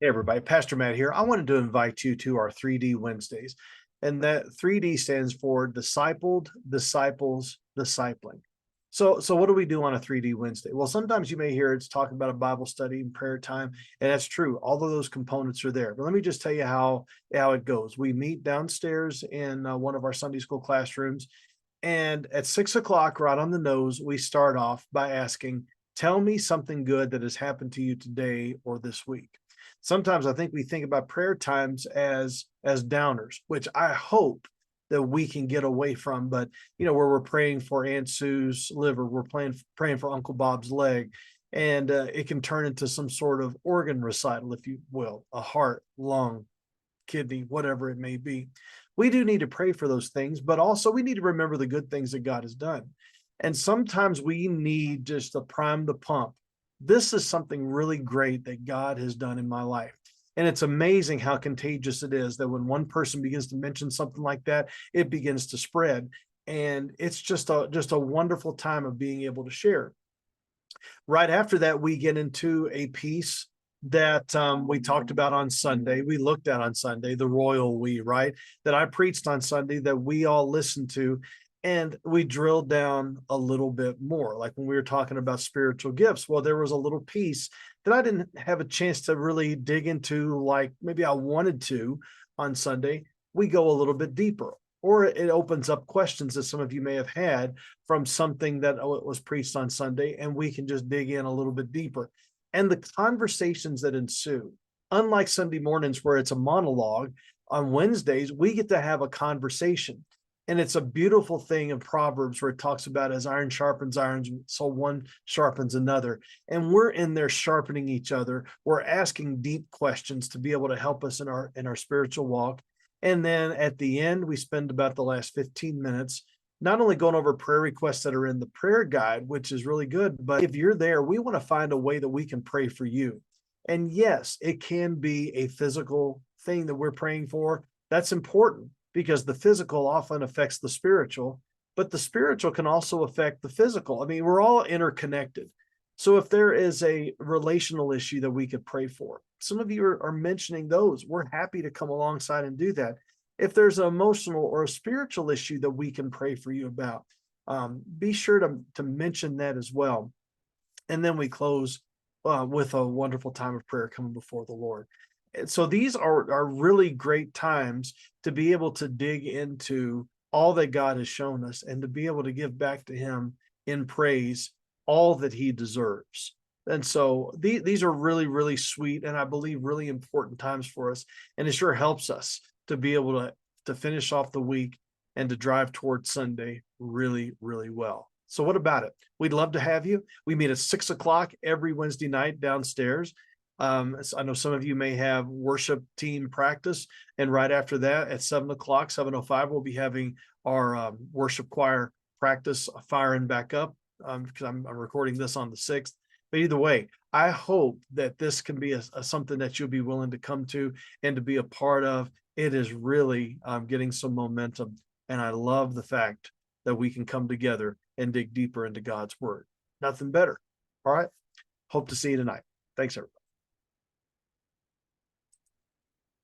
Hey everybody, Pastor Matt here. I wanted to invite you to our 3D Wednesdays. And that 3D stands for discipled, disciples, discipling. So what do we do on a 3D Wednesday? Well, sometimes you may hear it's talking about a Bible study and prayer time, and that's true. All of those components are there. But let me just tell you how it goes. We meet downstairs in one of our Sunday school classrooms, and at 6 o'clock, right on the nose, we start off by asking, "Tell me something good that has happened to you today or this week." Sometimes I think we think about prayer times as downers, which I hope that we can get away from. But where we're praying for Aunt Sue's liver, we're praying for Uncle Bob's leg, and it can turn into some sort of organ recital, if you will, a heart, lung, kidney, whatever it may be. We do need to pray for those things, but also we need to remember the good things that God has done. And sometimes we need just to prime the pump. This is something really great that God has done in my life. And it's amazing how contagious it is that when one person begins to mention something like that, it begins to spread. And it's just a wonderful time of being able to share. Right after that, we get into a piece that we talked about on Sunday. We looked at on Sunday, the royal we, right? That I preached on Sunday that we all listened to. And we drilled down a little bit more. Like when we were talking about spiritual gifts, well, there was a little piece that I didn't have a chance to really dig into like maybe I wanted to on Sunday. We go a little bit deeper, or it opens up questions that some of you may have had from something that was preached on Sunday, and we can just dig in a little bit deeper. And the conversations that ensue, unlike Sunday mornings where it's a monologue, on Wednesdays, we get to have a conversation. And it's a beautiful thing in Proverbs where it talks about as iron sharpens iron, so one sharpens another. And we're in there sharpening each other. We're asking deep questions to be able to help us in our spiritual walk. And then at the end, we spend about the last 15 minutes not only going over prayer requests that are in the prayer guide, which is really good, but if you're there, we want to find a way that we can pray for you. And yes, it can be a physical thing that we're praying for. That's important because the physical often affects the spiritual, but the spiritual can also affect the physical. I mean, we're all interconnected. So if there is a relational issue that we could pray for, some of you are mentioning those. We're happy to come alongside and do that. If there's an emotional or a spiritual issue that we can pray for you about, be sure to mention that as well. And then we close with a wonderful time of prayer coming before the Lord. And so these are really great times to be able to dig into all that God has shown us and to be able to give back to him in praise all that he deserves. And so these are really, really sweet and I believe really important times for us. And it sure helps us to be able to finish off the week and to drive towards Sunday really, really well. So what about it? We'd love to have you. We meet at 6 o'clock every Wednesday night downstairs. So I know some of you may have worship team practice, and right after that at 7 o'clock, 7:05, we'll be having our worship choir practice firing back up because I'm recording this on the 6th. But either way, I hope that this can be something that you'll be willing to come to and to be a part of. It is really getting some momentum, and I love the fact that we can come together and dig deeper into God's word. Nothing better. All right. Hope to see you tonight. Thanks, everybody.